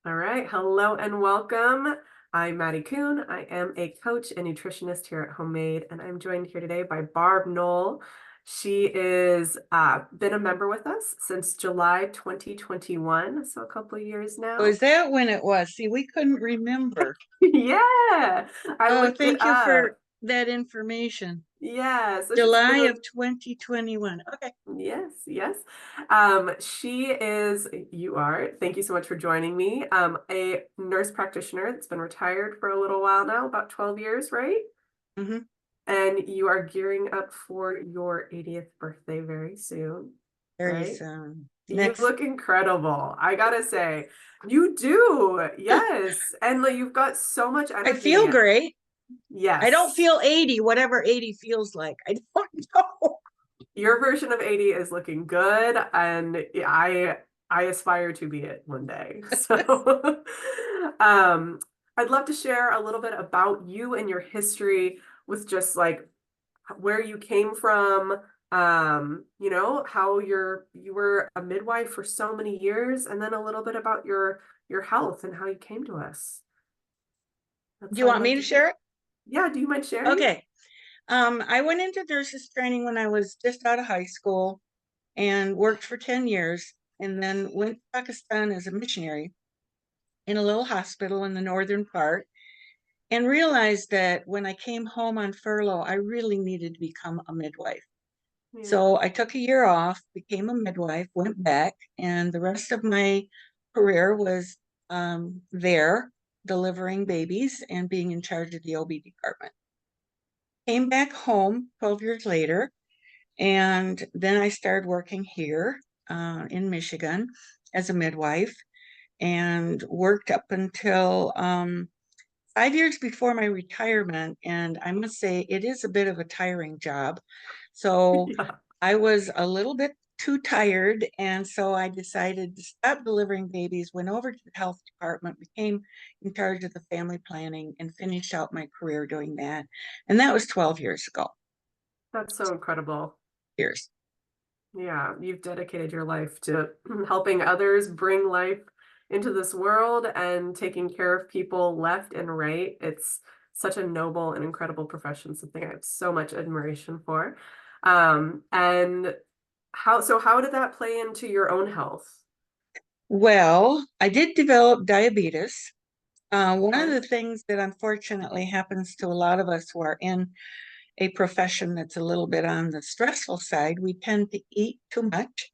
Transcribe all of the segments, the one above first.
All right. Hello and welcome. I'm Maddie Kuhn. I am a coach and nutritionist here at Homemade, and I'm joined here today by Barb Knoll. She is been a member with us since July 2021, so a couple of years Oh, now. is that when it was? See, we couldn't remember. Yeah, I Oh, looked it thank you for up. that information. Yeah, so she's July been a of 2021. Okay. yes, yes. She is, you are, thank you so much for joining me, a nurse practitioner that's been retired for a little while now, about 12 years, right? hmm And you are gearing up for your 80th birthday very soon, Very right? soon. You Next, look incredible. I gotta say, you do. Yes. And like you've got so much I feel energy. great. I don't Yes. feel 80, whatever 80 feels like. I don't know. Your version of 80 is looking good, and I aspire to be it one day. So I'd love to share a little bit about you and your history with just like where you came from, how you were a midwife for so many years, and then a little bit about your health and how you came to us. That's Do you what I'd want love me to to hear. share it? Yeah, do you mind sharing? Okay. I went into nurses training when I was just out of high school and worked for 10 years and then went to Pakistan as a missionary in a little hospital in the northern part and realized that when I came home on furlough, I really needed to become a midwife. Yeah. So I took a year off, became a midwife, went back, and the rest of my career was there delivering babies and being in charge of the OB department. Came back home 12 years later, and then I started working here in Michigan as a midwife and worked up until 5 years before my retirement, and I must say it is a bit of a tiring job. So Yeah. I was a little bit too tired, and so I decided to stop delivering babies, went over to the health department, became in charge of the family planning, and finished out my career doing that. And that was 12 years ago. That's so incredible. Years. Yeah, you've dedicated your life to helping others bring life into this world and taking care of people left and right. It's such a noble and incredible profession, something I have so much admiration for. And how did that play into your own health? Well, I did develop diabetes. One of Okay. the things that unfortunately happens to a lot of us who are in a profession that's a little bit on the stressful side, we tend to eat too much.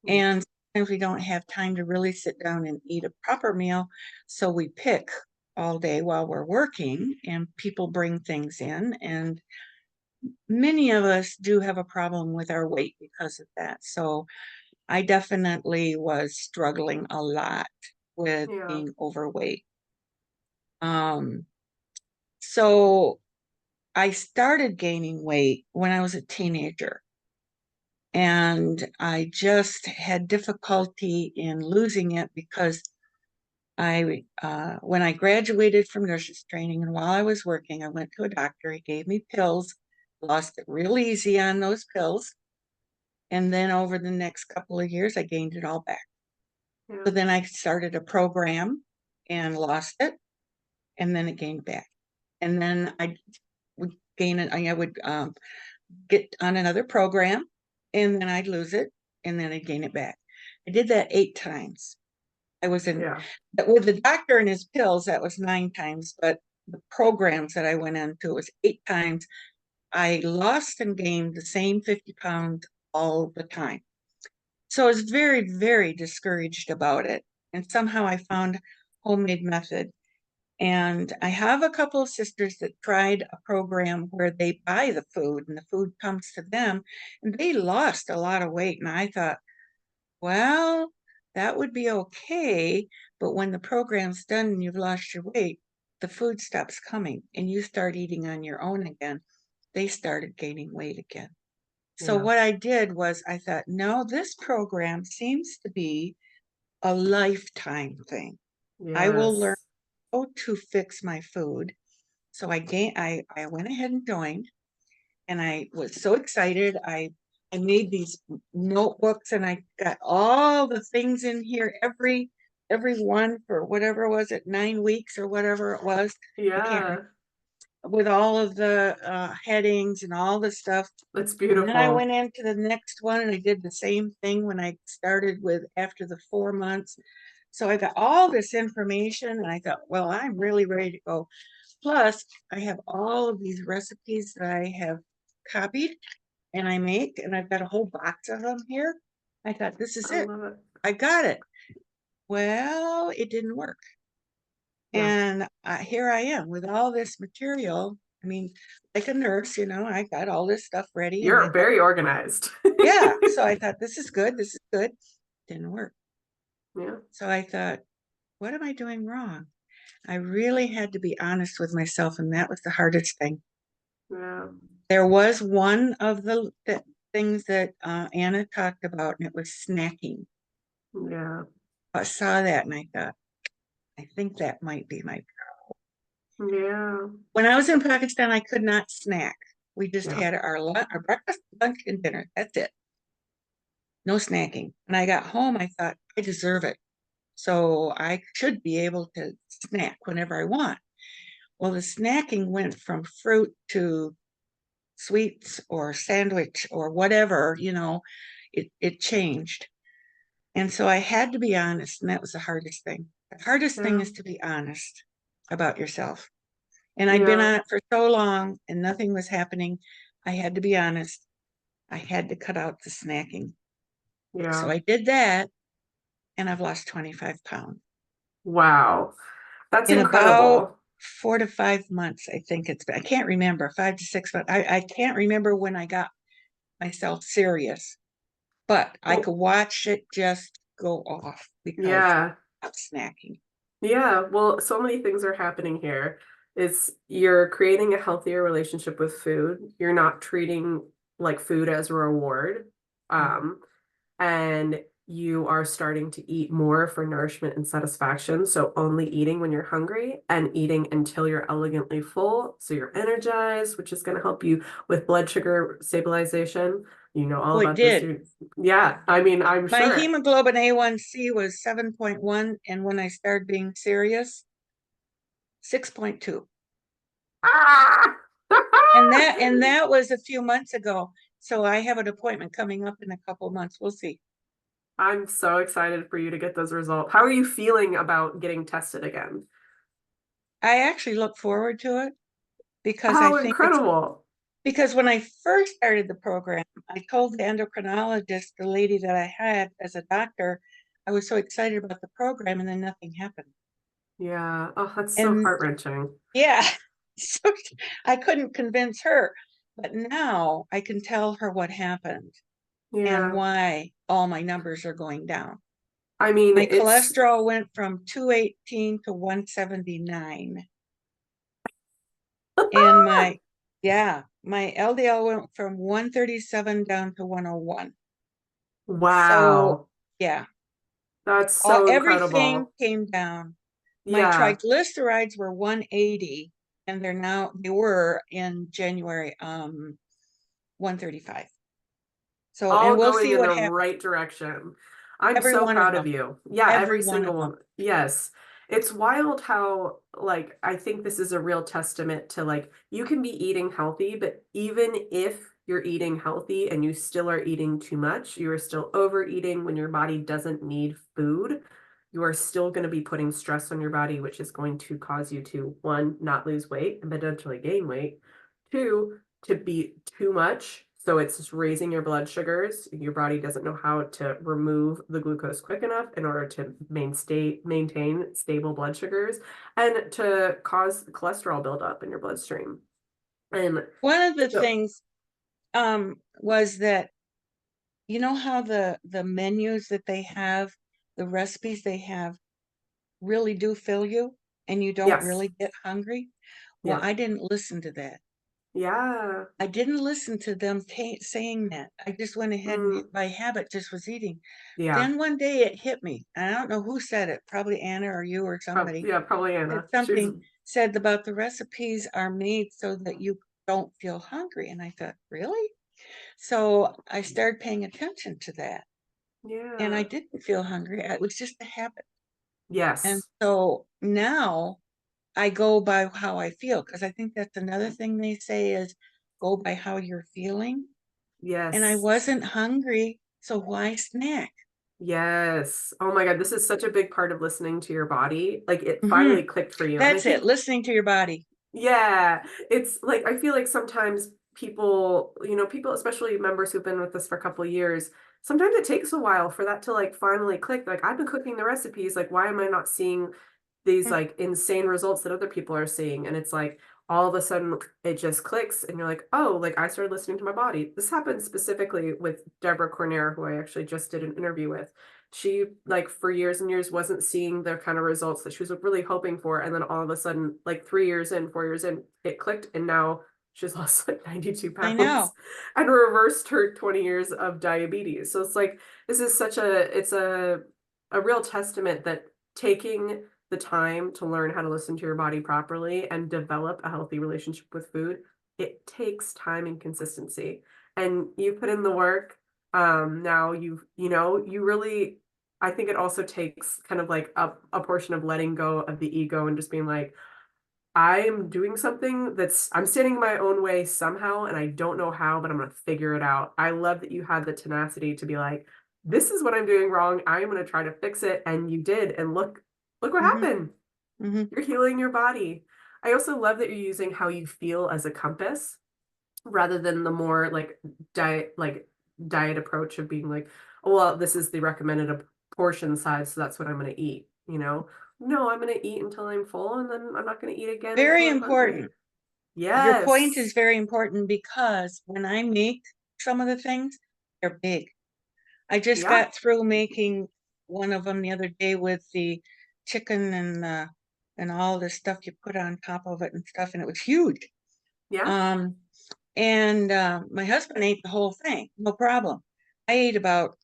Yeah. And sometimes we don't have time to really sit down and eat a proper meal. So we pick all day while we're working, and people bring things in. And many of us do have a problem with our weight because of that. So I definitely was struggling a lot with Yeah. being overweight. Um, so I started gaining weight when I was a teenager, and I just had difficulty in losing it because when I graduated from nurses training and while I was working, I went to a doctor. He gave me pills, lost it real easy on those pills. And then over the next couple of years, I gained it all back. Yeah. So then I started a program and lost it, and then it gained back. And then I would gain it. I would get on another program, and then I'd lose it, and then I'd gain it back. I did that 8 times. I was in Yeah. with the doctor and his pills, that was 9 times, but the programs that I went into was 8 times. I lost and gained the same 50 pounds all the time. So I was very, very discouraged about it. And somehow I found homemade method. And I have a couple of sisters that tried a program where they buy the food and the food comes to them, and they lost a lot of weight. And I thought, well, that would be okay, but when the program's done and you've lost your weight, the food stops coming and you start eating on your own again. They started gaining weight again. So Yeah. what I did was I thought, no, this program seems to be a lifetime thing. I will learn Yes. how to fix my food. So I went ahead and joined, and I was so excited. I made these notebooks and I got all the things in here, every every one for whatever was it, 9 weeks or whatever it was. I can't remember, Yeah, with all of the headings and all the stuff. that's And then I went beautiful. into the next one and I did the same thing when I started with after the 4 months. So I got all this information and I thought, well, I'm really ready to go. Plus, I have all of these recipes that I have copied and I make, and I've got a whole box of them here. I thought, this is I it. love it. I got it. Well, it didn't work. Yeah. And here I am with all this material. I mean, like a nurse, I got all this stuff ready. And I You're thought, very organized. yeah. So I thought, this is good. This is good. Didn't work. Yeah. So I thought, what am I doing wrong? I really had to be honest with myself. And that was the hardest thing. Yeah. There was one of the things that Anna talked about, and it was snacking. Yeah. I saw that and I thought, I think that might be my. Yeah. When I was in Pakistan, I could not snack. We just Yeah. had our breakfast, lunch, and dinner. That's it. No snacking. When I got home, I thought, I deserve it. So I should be able to snack whenever I want. Well, the snacking went from fruit to sweets or sandwich or whatever, it changed. And so I had to be honest, and that was the hardest thing. The hardest thing Yeah. is to be honest about yourself. And I'd been Yeah. on it for so long and nothing was happening. I had to be honest. I had to cut out the snacking. So Yeah. I did that and I've lost 25 pounds. Wow. That's In about incredible. 4 to 5 months, I think it's been. I can't remember, 5 to 6 months. I can't remember when I got myself serious, but I Well, could watch it just go off because yeah. of snacking. Yeah. Well, so many things are happening here. Is you're creating a healthier relationship with food. You're not treating like food as a reward. Mhm. Um, and you are starting to eat more for nourishment and satisfaction. So only eating when you're hungry and eating until you're elegantly full. So you're energized, which is going to help you with blood sugar stabilization. You know all Oh, it about this. did. Yeah, I mean, I'm My sure. hemoglobin A1C was 7.1, and when I started being serious, 6.2. Ah! And that was a few months ago. So I have an appointment coming up in a couple months. We'll see. I'm so excited for you to get those results. How are you feeling about getting tested again? I actually look forward to it because I Oh, think it's incredible. because when I first started the program, I told the endocrinologist, the lady that I had as a doctor, I was so excited about the program and then nothing happened. Yeah. Oh, that's so And heart-wrenching. yeah, so I couldn't convince her. But now I can tell her what happened and Yeah. why all my numbers are going down. I mean, My it's cholesterol went from 218 to 179. And my LDL went from 137 down to 101. So, wow. yeah, That's so everything incredible. came down. My Yeah. triglycerides were 180 and they were in January 135. So, and All we'll going see in what the happens. right direction. I'm Every so one of proud of them, you. Yeah, every every one single of them. one. Yes. It's wild how, like, I think this is a real testament to, like, you can be eating healthy, but even if you're eating healthy and you still are eating too much, you are still overeating when your body doesn't need food. You are still going to be putting stress on your body, which is going to cause you to, one, not lose weight and potentially gain weight. Two, to be too much. So it's just raising your blood sugars. Your body doesn't know how to remove the glucose quick enough in order to maintain stable blood sugars and to cause cholesterol buildup in your bloodstream. And One of the so, things was that how the menus that they have, the recipes they have really do fill you and you don't yes, really get hungry. Well, yeah, I didn't listen to that. yeah, I didn't listen to them saying that. I just went ahead and mm, by habit just was eating. yeah, Then one day it hit me. And I don't know who said it, probably Anna or you or somebody yeah, probably said Anna. She's something said about the recipes are made so that you don't feel hungry. And I thought, really? So I started paying attention to that. And I yeah, didn't feel hungry. It was just a habit. And Yes. so now I go by how I feel, because I think that's another thing they say is go by how you're feeling. And I Yes. wasn't hungry, so why snack? Yes. Oh my God, this is such a big part of listening to your body. Like it Hmm. finally clicked for you. And I That's it, think, listening to your body. yeah, it's like I feel like sometimes people, people, especially members who've been with us for a couple of years, sometimes it takes a while for that to like finally click. Like I've been cooking the recipes, like why am I not seeing these like insane results that other people are seeing? And it's like all of a sudden it just clicks and you're like, oh, like I started listening to my body. This happened specifically with Deborah Cornier, who I actually just did an interview with. She like for years and years wasn't seeing the kind of results that she was really hoping for. And then all of a sudden, like 3 years in, 4 years in, it clicked and now she's lost like 92 I pounds know. and reversed her 20 years of diabetes. So it's like this is such a real testament that taking the time to learn how to listen to your body properly and develop a healthy relationship with food, it takes time and consistency. And you put in the work. Now you really, I think it also takes kind of like a portion of letting go of the ego and just being like, I'm doing something I'm standing in my own way somehow, and I don't know how, but I'm gonna figure it out. I love that you had the tenacity to be like, this is what I'm doing wrong. I'm gonna try to fix it. And you did. And look what Hmm. happened. Hmm. You're healing your body. I also love that you're using how you feel as a compass rather than the more diet approach of being like, oh, well, this is the recommended portion size, so that's what I'm going to eat. No, I'm going to eat until I'm full, and then I'm not going to eat again until Very I'm hungry. important. Your point Yes. is very important because when I make some of the things, they're big. I just Yeah. got through making one of them the other day with the chicken and all the stuff you put on top of it and stuff, and it was huge. Yeah. Um, and my husband ate the whole thing, no problem. I ate about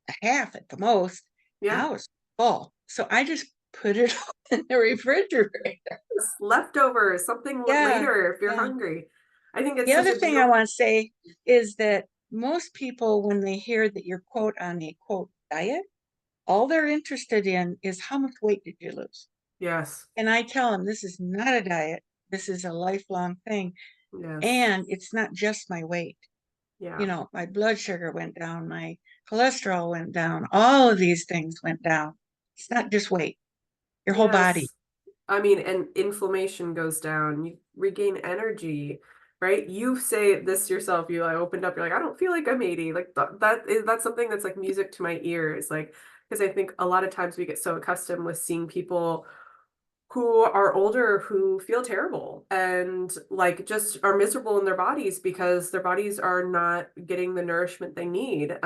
a half at the most. Yeah. I was full, so I just put it in the refrigerator. Leftovers, something Yeah, later if you're yeah. hungry. I think it's The such other a thing I beautiful. want to say is that most people, when they hear that you're quote on a quote diet, all they're interested in is how much weight did you lose? Yes. And I tell them this is not a diet. This is a lifelong thing. Yes. And it's not just my weight. Yeah. My blood sugar went down, my cholesterol went down, all of these things went down. It's not just weight, your whole body. Yes. I mean, and inflammation goes down, you regain energy, right? You say this yourself, you like opened up, you're like, I don't feel like I'm 80. Like that's something that's like music to my ears. Like, because I think a lot of times we get so accustomed with seeing people who are older who feel terrible and like just are miserable in their bodies because their bodies are not getting the nourishment they need.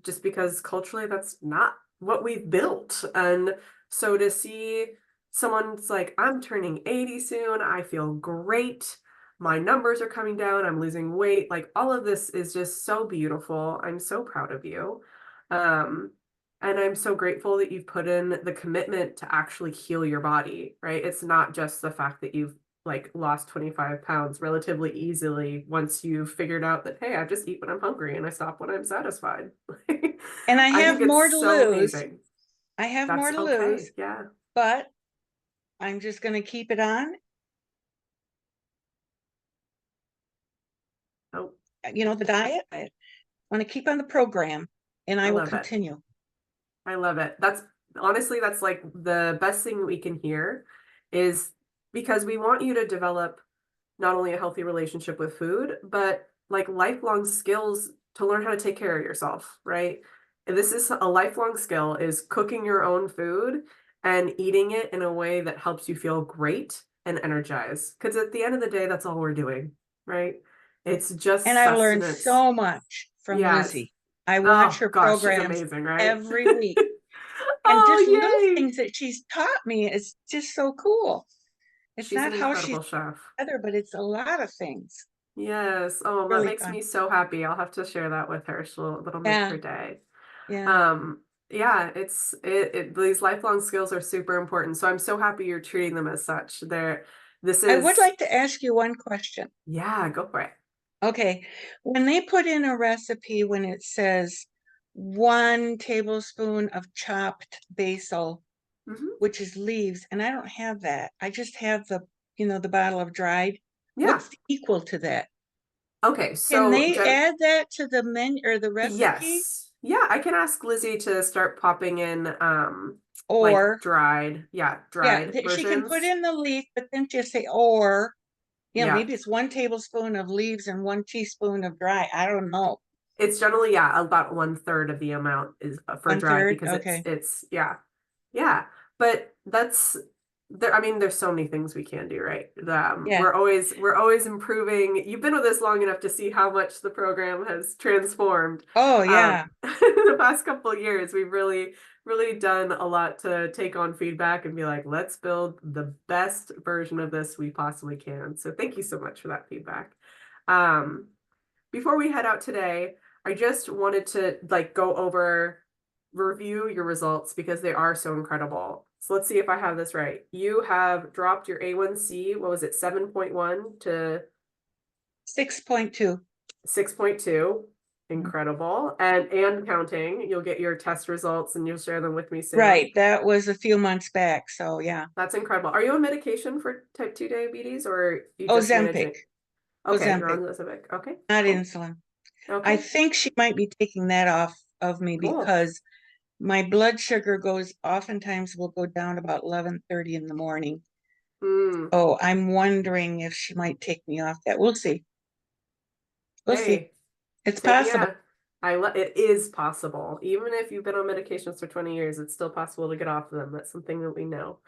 Just because culturally that's not what we've built. And so to see someone's like, I'm turning 80 soon, I feel great. My numbers are coming down, I'm losing weight. Like all of this is just so beautiful. I'm so proud of you. Um, and I'm so grateful that you've put in the commitment to actually heal your body, right? It's not just the fact that you've like lost 25 pounds relatively easily once you've figured out that, hey, I just eat when I'm hungry and I stop when I'm satisfied. And I I have think it's more to so lose. amazing. I have more That's to okay. lose, Yeah. but I'm just going to keep it on. Oh, The diet. I want to keep on the program and I I will love it. continue. I love it. That's honestly, that's like the best thing we can hear is because we want you to develop not only a healthy relationship with food, but like lifelong skills to learn how to take care of yourself, right? And this is a lifelong skill is cooking your own food and eating it in a way that helps you feel great and energized. Because at the end of the day, that's all we're doing, right? It's And just I've learned sustenance. so much from Yes. Lizzie. I watch Oh her gosh, she's programs amazing, right? every week. And just little Oh, yay. things that she's taught me is just so cool. It's She's not an how she's incredible chef. together, but it's a lot of things. Yes. Oh, that Really makes fun. me so happy. I'll have to share that with her. That'll make Yeah, her day. yeah. Um, yeah, these lifelong skills are super important. So I'm so happy you're treating them as such. This I would is, like to ask you one question. yeah, go for it. Okay, when they put in a recipe when it says 1 tablespoon of chopped basil, which is leaves, and I don't have that. I just have the, the bottle of dried. Yeah. What's equal to that? Okay, Can so they add that to the menu or the recipe? yes. Yeah, I can ask Lizzie to start popping in like Or dried, yeah, yeah, dried she can put versions. in the leaf, but then just say, or, Yeah. maybe it's 1 tablespoon of leaves and 1 teaspoon of dry. I don't know. It's generally, yeah, about 1/3 of the amount is for One dried third? because Okay. it's yeah. Yeah. But that's there, I mean, there's so many things we can do, right? Yeah. We're always improving. You've been with us long enough to see how much the program has transformed. Oh, yeah. The past couple of years, we've really done a lot to take on feedback and be like, let's build the best version of this we possibly can. So thank you so much for that feedback. Um, Before we head out today, I just wanted to like go over review your results because they are so incredible. So let's see if I have this right. You have dropped your A1C, what was it, 7.1 to 6.2. 6.2. Incredible. And counting. You'll get your test results and you'll share them with me soon. Right. That was a few months back. So yeah. That's incredible. Are you on medication for type 2 diabetes or are you just Ozempic. managing? Okay, you're on Ozempic, the Ozempic. Okay, not cool. insulin. I Okay, think she might be taking that off of me cool. because my blood sugar oftentimes will go down about 11:30 in the morning. Mm. Oh, I'm wondering if she might take me off that. We'll see. We'll see. Hey, It's possible. yeah, it is possible. Even if you've been on medications for 20 years, it's still possible to get off of them. That's something that we know.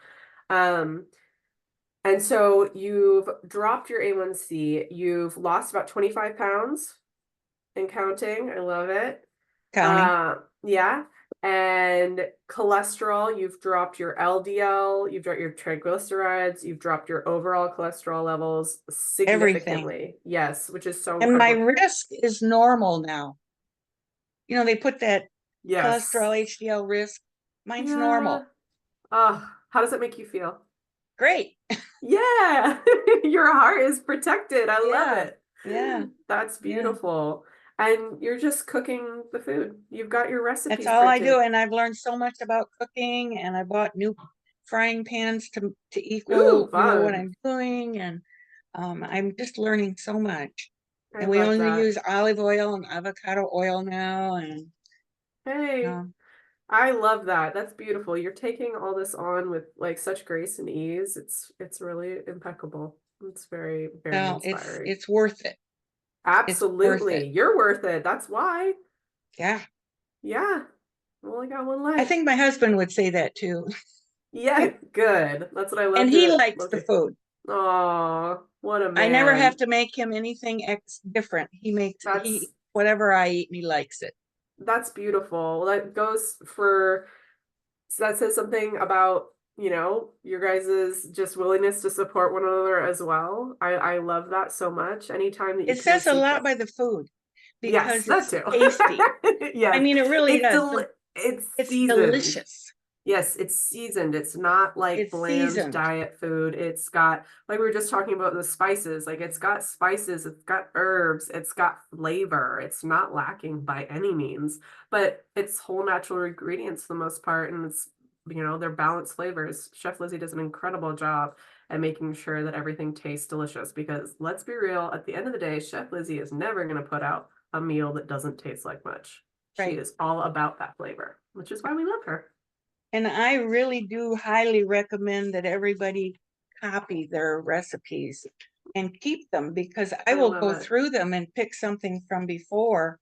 Um, and so you've dropped your A1C. You've lost about 25 pounds and counting. I love it. Counting Yeah. And cholesterol, you've dropped your LDL, you've dropped your triglycerides, you've dropped your overall cholesterol levels everything. significantly. Yes, which is so And my incredible. risk is normal now. They put that Yes. cholesterol HDL risk. Mine's Yeah. normal. Oh, how does it make you feel? Great. Yeah. Your heart is protected. I love Yeah. it. Yeah. That's Yeah. beautiful. And you're just cooking the food. You've got your That's recipes all I do. printed. And I've learned so much about cooking, and I bought new frying pans to Ooh, equal, what fun. I'm doing. And I'm just learning so much. I And we love only that. use olive oil and avocado oil now. And Hey, um, I love that. That's beautiful. You're taking all this on with like such grace and ease. It's really impeccable. It's very, very well, it's inspiring. it's worth it. It's worth Absolutely. it. You're worth it. That's why. Yeah. Yeah. I only got one I life. think my husband would say that too. Yeah, good. That's what I And he likes love the to. food. Oh, what a I never have man. to make him anything different. He That's whatever I eat and he likes it. that's beautiful. That goes for that says something about, your guys's just willingness to support one another as well. I love that so much. Anytime that you It can says just a see lot by the food yes, because that it's too. tasty. I Yes. mean, it really It's does. it's It's seasoned. delicious. Yes, it's seasoned. It's not like It's bland seasoned. diet food. It's got, like we were just talking about the spices, like it's got spices, it's got herbs, it's got flavor. It's not lacking by any means, but it's whole natural ingredients for the most part. And it's, they're balanced flavors. Chef Lizzie does an incredible job at making sure that everything tastes delicious because let's be real, at the end of the day, Chef Lizzie is never going to put out a meal that doesn't taste like much. She Right. is all about that flavor, which is why we love her. And I really do highly recommend that everybody copy their recipes and keep them because I I will love go it. through them and pick something from before.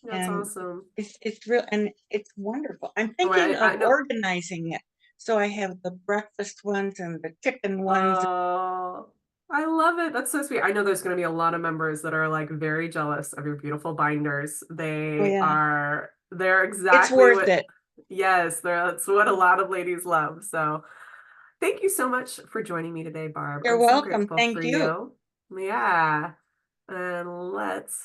That's And awesome. it's real and it's wonderful. I'm Oh, thinking of I know. organizing it. So I have the breakfast ones and the chicken ones. Oh, I love it. That's so sweet. I know there's going to be a lot of members that are like very jealous of your beautiful binders. Oh yeah, They're it's exactly worth what, it. yes, that's what a lot of ladies love. So thank you so much for joining me today, Barb. You're I'm so welcome. grateful for Thank you. you. Yeah. And let's